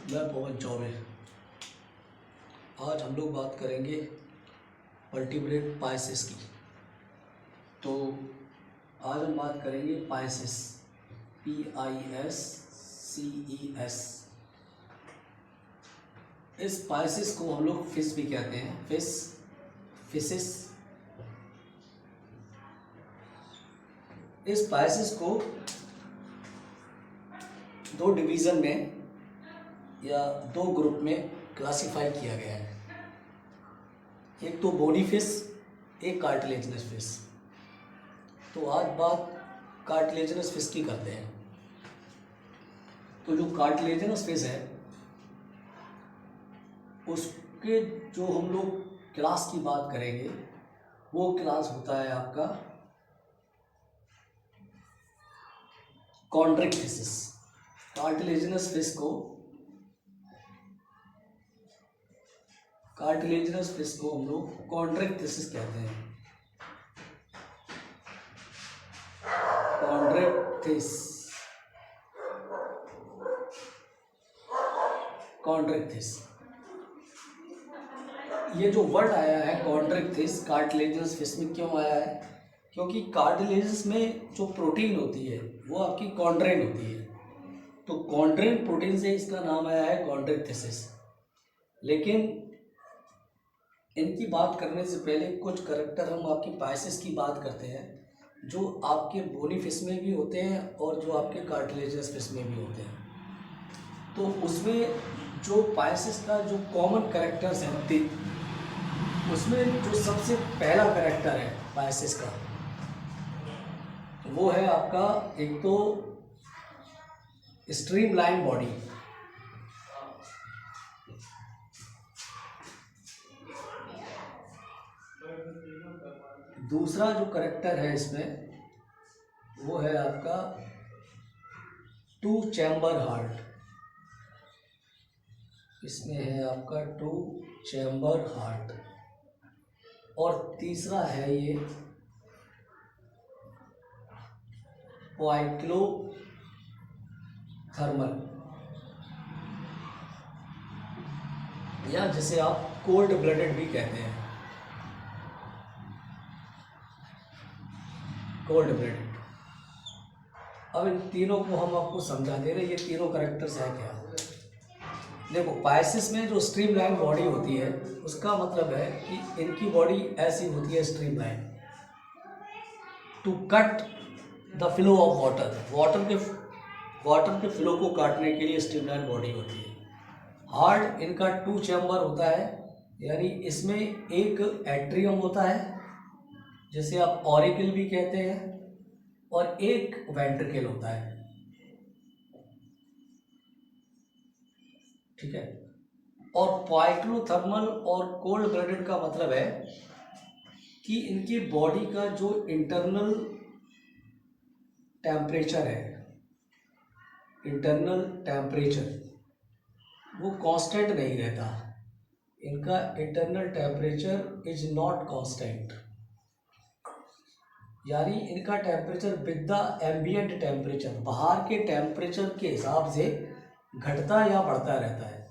मैं पवन चौबे। आज हम लोग बात करेंगे वर्टिब्रेट पाइसेस की। तो आज हम बात करेंगे पाइसेस, PISCES। इस पाइसेस को हम लोग फिश भी कहते हैं, फिशेस। इस पाइसेस को दो डिवीज़न में या दो ग्रुप में क्लासिफाई किया गया है। एक तो बोनी फिश, एक कार्टिलेजिनस फिश। तो आज बात कार्टिलेजिनस फिश की करते हैं। तो जो कार्टिलेजिनस फिश है उसके जो हम लोग क्लास की बात करेंगे वो क्लास होता है आपका कॉन्ड्रिक फिशेस। कार्टिलेजिनस फिश को हम लोग कॉन्ड्रिक फिशेस कहते हैं। कॉन्ड्रिक फिश ये जो वर्ड आया है कॉन्ड्रिक फिश कार्टिलेजिनस फिश में क्यों आया है? क्योंकि कार्टिलेजिनस में जो प्रोटीन होती है वो आपकी कॉन्ड्रेन होती है। तो कॉन्ड्रेन प्रोटीन से इसका नाम आया है कॉन्ड्रिक फिशेस। लेकिन इनकी बात करने से पहले कुछ करैक्टर हम आपकी पाइसेस की बात करते हैं जो आपके बोनी फिश में भी होते हैं और जो आपके कार्टिलेजिनस फिश में भी होते हैं। तो उसमें जो पाइसेस का जो कॉमन करैक्टर्स हैं उसमें जो सबसे पहला करैक्टर है पाइसेस का वो है आपका एक तो स्ट्रीमलाइन बॉडी। दूसरा जो करैक्टर है इसमें वो है आपका 2 चैम्बर हार्ट। इसमें है आपका 2 चैम्बर हार्ट। और तीसरा है ये पोइक्लोथर्मल या जिसे आप कोल्ड ब्लडेड भी कहते हैं, कोल्ड ब्लडेड। अब इन तीनों को हम आपको समझा दे रहे हैं, ये तीनों करैक्टर्स हैं क्या। देखो पाइसेस में जो स्ट्रीमलाइन बॉडी होती है उसका मतलब है कि इनकी बॉडी ऐसी होती है streamline to cut the flow of water के फ्लो को काटने के लिए स्ट्रीमलाइन बॉडी होती है। हार्ट इनका 2 चैम्बर होता है, यानी इसमें एक एट्रियम होता है जिसे आप ऑरिकल भी कहते हैं और एक वेंट्रिकल होता है, ठीक है। और पोइक्लोथर्मल और कोल्ड ब्लडेड का मतलब है कि इनकी बॉडी का जो इंटरनल टेम्परेचर वो कांस्टेंट नहीं रहता। इनका internal temperature is not constant, यानी इनका temperature with the ambient temperature, बाहर के टेम्परेचर के हिसाब से घटता या बढ़ता रहता है,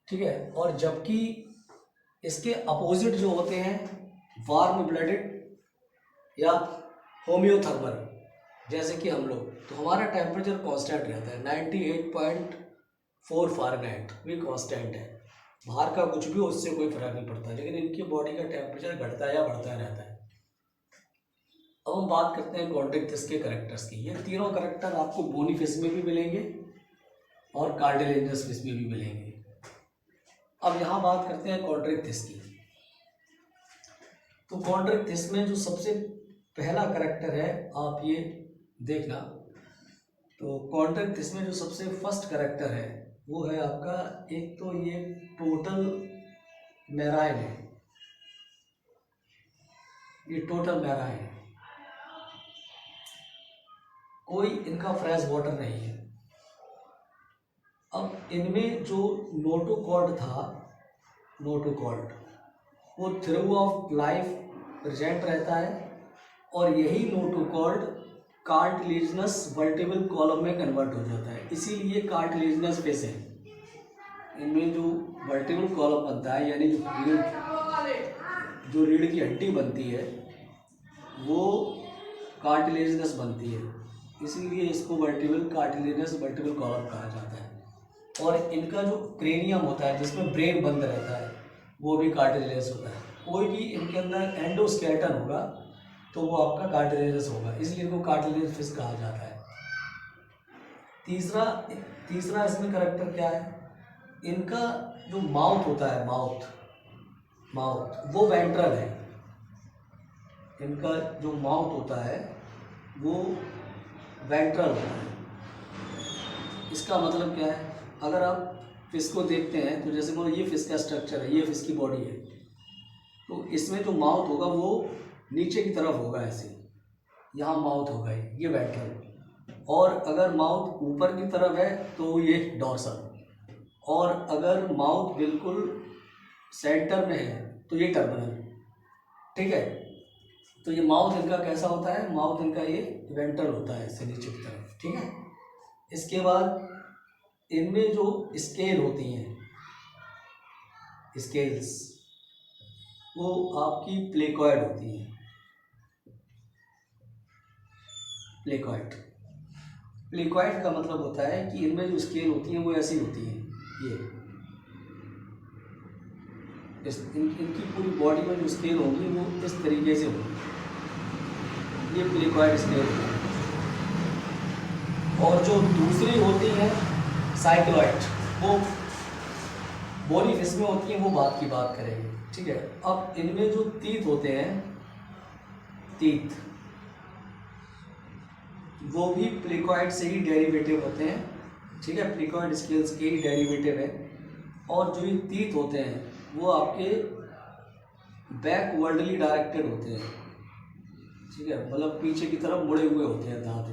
ठीक है। और जबकि इसके अपोजिट जो होते हैं वार्म ब्लडेड या होम्योथर्मल, जैसे कि हम लोग, तो हमारा टेम्परेचर कांस्टेंट रहता है 98.4 फ़ारेनहाइट भी कांस्टेंट है। बाहर का कुछ भी उससे कोई फर्क नहीं पड़ता, लेकिन इनकी बॉडी का टेम्परेचर घटता या बढ़ता रहता है। अब हम बात करते हैं कॉन्ड्रिक फिश के करैक्टर्स की। ये तीनों करैक्टर आपको बोनी फिश में भी मिलेंगे और कार्टिलेजिनस फिश में भी मिलेंगे। अब यहाँ बात करते हैं कॉन्ड्रिक फिश की। तो कॉन्ड्रिक फिश में जो सबसे पहला करैक्टर है आप ये देखना। तो कॉन्ड्रिक फिश में जो सबसे फर्स्ट करैक्टर है वो है आपका एक तो ये टोटल मैराइन है, ये टोटल मैराइन है, कोई इनका फ्रेश वाटर नहीं है। अब इनमें जो नोटोकॉर्ड था, वो थ्रू ऑफ लाइफ प्रेजेंट रहता है और यही नोटोकॉर्ड कार्टिलेजिनस वर्टिब्रल कॉलम में कन्वर्ट हो जाता है, इसीलिए कार्टिलेजिनस फिश है। इनमें जो वर्टिब्रल कॉलम बनता है, यानी जो रीढ़ की हड्डी बनती है वो कार्टिलेजिनस बनती है, इसीलिए इसको वर्टिब्रल कॉलम कहा जाता है। और इनका जो क्रेनियम होता है जिसमें ब्रेन बंद रहता है वो भी कार्टिलेजिनस होता है। कोई भी इनके अंदर एंडोस्केलेटन होगा तो वो आपका कार्टिलेजिनस होगा, इसलिए इनको कार्टिलेजिनस फिश कहा जाता है। तीसरा इसमें करैक्टर क्या है, इनका जो माउथ होता है, माउथ वो वेंट्रल है। इनका जो माउथ होता है वो वेंट्रल होता है। इसका मतलब क्या है, अगर आप फिश को देखते हैं तो जैसे बोलो ये फिश का स्ट्रक्चर है, ये फिश की बॉडी है, तो इसमें जो माउथ होगा वो नीचे की तरफ होगा, ऐसे यहाँ माउथ होगा, ये वेंट्रल। और अगर माउथ ऊपर की तरफ है तो ये डॉर्सल, और अगर माउथ बिल्कुल सेंटर में है तो ये टर्मिनल। ठीक है, तो ये माउथ इनका कैसा होता है, माउथ इनका ये वेंट्रल होता है, ऐसे नीचे की तरफ। ठीक है, इसके बाद इनमें जो स्केल होती हैं, स्केल्स, वो आपकी प्लेकॉइड होती हैं। प्लेकॉइड का मतलब होता है कि इनमें जो स्केल होती हैं वो ऐसी होती हैं, इनकी पूरी बॉडी में जो स्केल होंगी वो इस तरीके से होगी, ये प्लेकॉइड स्केल होती है। और जो दूसरी होती है साइक्लॉइड, वो बॉडी फिश में होती है, वो बात करेंगे। ठीक है, अब इनमें जो तीत होते हैं, तीत, वो भी प्लेकॉइड से ही डेरिवेटिव होते हैं। ठीक है, प्लेकॉइड स्केल्स के ही डेरिवेटिव है। और जो ये तीत होते हैं वो आपके बैकवर्डली डायरेक्टेड होते हैं। ठीक है, मतलब पीछे की तरफ मुड़े हुए होते हैं दांत,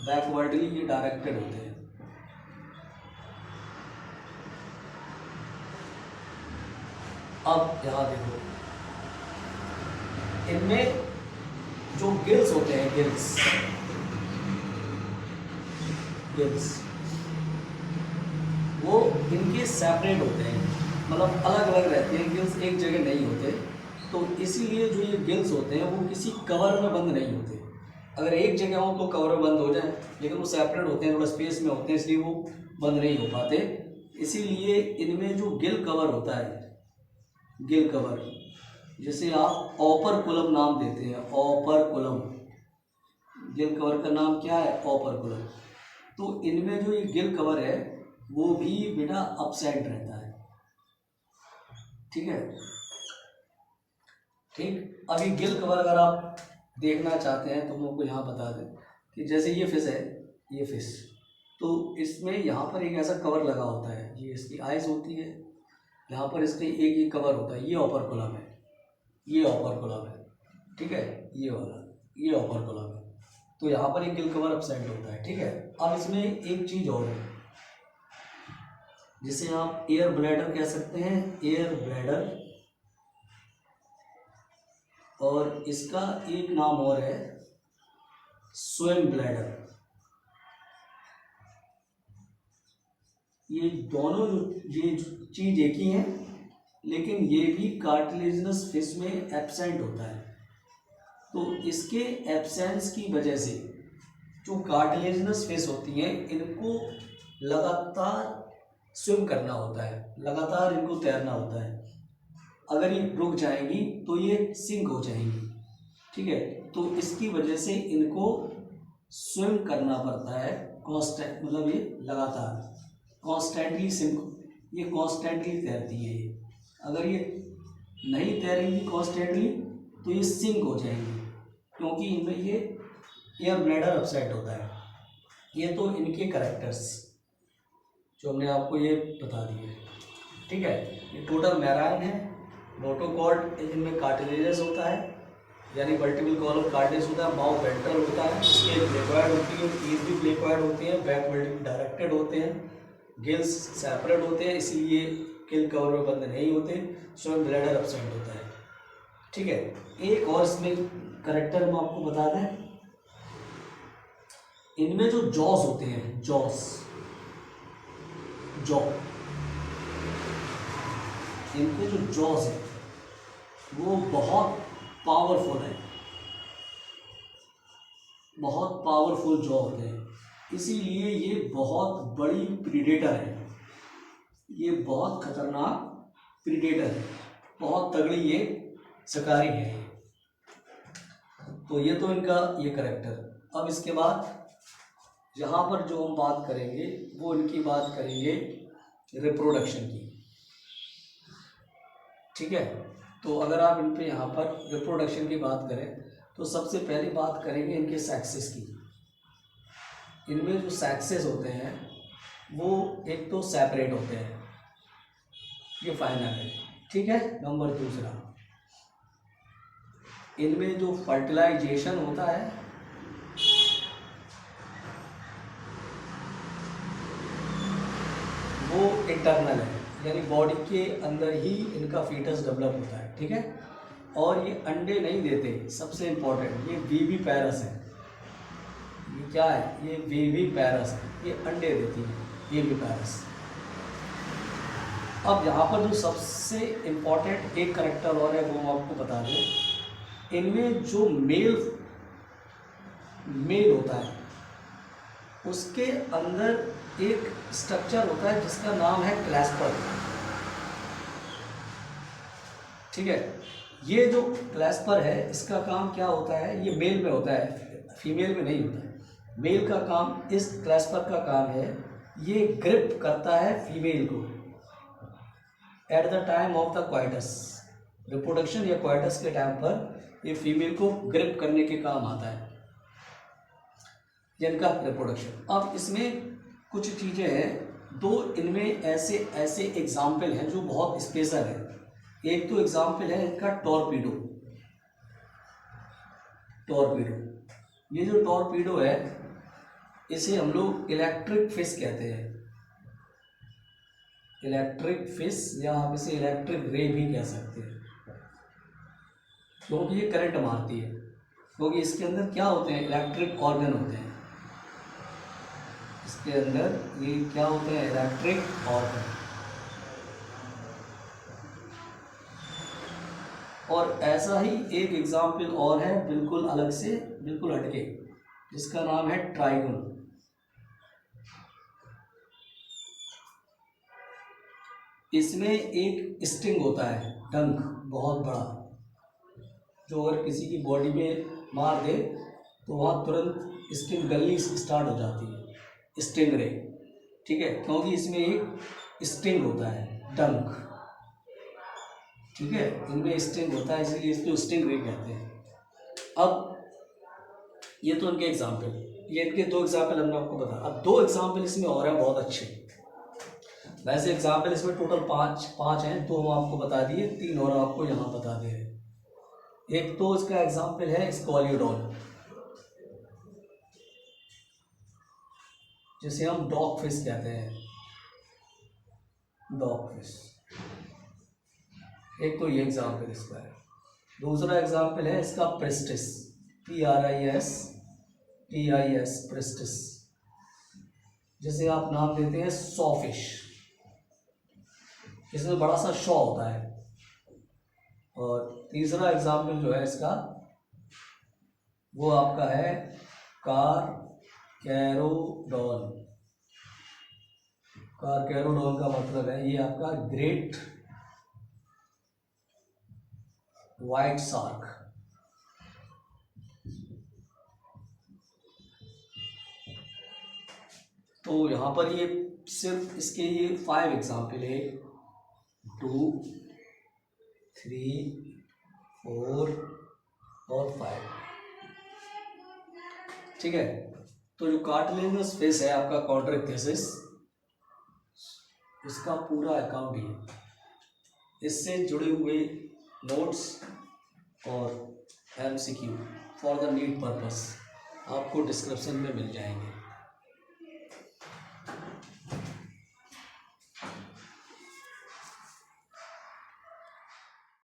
बैकवर्डली ये डायरेक्टेड होते हैं। अब यहाँ देखो, इनमें जो गिल्स होते हैं, गिल्स वो इनके सेपरेट होते हैं, मतलब अलग अलग रहते हैं, गिल्स एक जगह नहीं होते। तो इसीलिए जो ये गिल्स होते हैं वो किसी कवर में बंद नहीं होते। अगर एक जगह हो तो कवर में बंद हो जाए, लेकिन वो सेपरेट होते हैं, थोड़ा स्पेस में होते हैं, इसलिए वो बंद नहीं हो पाते। इसीलिए इनमें जो गिल कवर होता है, गिल कवर, जिसे आप ऑपरकुलम नाम देते हैं, ऑपरकुलम, गिल कवर का नाम क्या है, ऑपरकुलम। तो इनमें जो ये गिल कवर है वो भी बेटा अपसेंट रहता है। ठीक है, ठीक। अभी गिल कवर अगर आप देखना चाहते हैं तो हम आपको यहाँ बता दें कि जैसे ये फिश है, ये फिश, तो इसमें यहाँ पर एक ऐसा कवर लगा होता है, ये इसकी आइज होती है, यहाँ पर इसके एक ही कवर होता है, ये ऑपरकुलम है, ये ऑपरकुलम है। ठीक है, ये वाला, ये ऑपरकुलम है। तो यहाँ पर एक गिल कवर अपसेंट होता है। ठीक है, अब इसमें एक चीज़ और है जिसे आप एयर ब्लैडर कह सकते हैं, एयर ब्लैडर, और इसका एक नाम और है स्विम ब्लैडर। ये दोनों ये चीज एक ही है, लेकिन ये भी कार्टिलेजिनस फिश में एब्सेंट होता है। तो इसके एब्सेंस की वजह से जो कार्टिलेजिनस फिश होती हैं इनको लगातार स्विम करना होता है, लगातार इनको तैरना होता है। अगर ये रुक जाएंगी तो ये सिंक हो जाएंगी। ठीक है, तो इसकी वजह से इनको स्विम करना पड़ता है कॉन्स्टेंट, मतलब ये लगातार कॉन्स्टेंटली सिंक, ये कॉन्स्टेंटली तैरती है। ये अगर ये नहीं तैरेंगी कॉन्स्टेंटली तो ये सिंक हो जाएंगी, क्योंकि इनमें ये एयर ब्लैडर अपसेट होता है। ये तो इनके कैरेक्टर्स जो हमने आपको ये बता दिए। ठीक है, ये टोटल मैराइन है, नोटोकॉर्ड इनमें कार्टिलेजस होता है, यानी वर्टिब्रल कॉलम कार्टिलेज होता है, माउथ वेंट्रल होता है, इसके प्लेकॉइड होती है, टीथ भी प्लेकॉइड होती है, बैकवर्ड डायरेक्टेड होते हैं, गिल्स सेपरेट होते हैं, इसीलिए गिल कवर में बंद नहीं होते, स्विम ब्लैडर अपसेंट होता है। ठीक है, एक और इसमें करेक्टर हम आपको बता दें, इनमें जो जॉस होते हैं, जॉस, जॉ, इनके जो जॉज है वो बहुत पावरफुल है, बहुत पावरफुल जॉ होते हैं, इसीलिए ये बहुत बड़ी प्रीडेटर है, ये बहुत खतरनाक प्रीडेटर है, बहुत तगड़ी ये शिकारी है। तो ये तो इनका ये करेक्टर। अब इसके बाद यहाँ पर जो हम बात करेंगे वो इनकी बात करेंगे रिप्रोडक्शन की, ठीक है। तो अगर आप इन पे यहाँ पर रिप्रोडक्शन की बात करें तो सबसे पहले बात करेंगे इनके सेक्सेस की। इनमें जो सेक्सेस होते हैं वो एक तो सेपरेट होते हैं, ये फाइनल है, ठीक है। नंबर दूसरा, इनमें जो फर्टिलाइजेशन होता है वो इंटरनल है, यानी बॉडी के अंदर ही इनका फीटस डेवलप होता है, ठीक है। और ये अंडे नहीं देते, सबसे इम्पोर्टेंट, ये वीवी पैरस है। ये क्या है? ये वीवी पैरस है, ये अंडे देती है वीवी पैरस। अब यहाँ पर जो सबसे इम्पोर्टेंट एक करेक्टर और है वो हम आपको बता दें। इनमें जो मेल होता है उसके अंदर एक स्ट्रक्चर होता है जिसका नाम है क्लैस्पर, ठीक है। ये जो क्लैस्पर है इसका काम क्या होता है? ये मेल में होता है, फीमेल में नहीं होता है। मेल का काम, इस क्लैस्पर का काम है, ये ग्रिप करता है फीमेल को at the time of the coitus, reproduction या क्वाइटस के टाइम पर ये फीमेल को ग्रिप करने के काम आता है, जिनका रिप्रोडक्शन। अब इसमें कुछ चीज़ें हैं, दो इनमें ऐसे ऐसे एग्जाम्पल हैं जो बहुत स्पेशल है। एक तो एग्जाम्पल है इनका टॉर्पीडो। ये जो टॉर्पीडो है इसे हम लोग इलेक्ट्रिक फिश कहते हैं, इलेक्ट्रिक फिश, या आप इसे इलेक्ट्रिक रे भी कह सकते हैं, क्योंकि ये करंट मारती है। क्योंकि इसके अंदर क्या होते हैं? इलेक्ट्रिक ऑर्गन होते हैं, इसके अंदर ये क्या होते हैं? Electric organ. और ऐसा ही एक एग्जाम्पल और है बिल्कुल अलग से, बिल्कुल हटके, जिसका नाम है ट्राइगन। इसमें एक स्टिंग होता है, डंक, बहुत बड़ा, जो अगर किसी की बॉडी में मार दे तो वहाँ तुरंत स्टिंग गलनी स्टार्ट हो जाती है, स्टिंग रे, ठीक है। क्योंकि इसमें एक स्टिंग होता है, डंक, ठीक है। इनमें स्टिंग होता है इसलिए इसको स्टिंग रे कहते हैं। अब ये तो इनके एग्जाम्पल, ये इनके दो एग्जाम्पल हमने आपको बताया। अब दो एग्जाम्पल इसमें और हैं बहुत अच्छे। वैसे एग्जाम्पल इसमें टोटल पाँच हैं, तो हम आपको बता दिए, तीन और आपको यहाँ बता दे रहे हैं। एक तो इसका एग्जाम्पल है स्क्वालियोडॉन, जिसे हम डॉग फिश कहते हैं, डॉग फिश। एक तो ये एग्जाम्पल इसका है। दूसरा एग्जाम्पल है इसका प्रिस्टिस, PRIS, प्रिस्टिस, जिसे आप नाम देते हैं सॉ फिश। इसमें बड़ा सा शॉ होता है। और तीसरा एग्जाम्पल जो है इसका वो आपका है कारकैरोडॉन। कारकैरोडॉन का मतलब है ये आपका ग्रेट व्हाइट शार्क। तो यहाँ पर ये सिर्फ इसके ये 5 एग्जाम्पल है, 2, 3, 4 और 5, ठीक है। तो जो कार्टिलेजिनस फिश है आपका कॉन्ड्रिक्थिसिस, इसका पूरा अकाउंट ही, इससे जुड़े हुए नोट्स और MCQ for the need purpose आपको डिस्क्रिप्शन में मिल जाएंगे।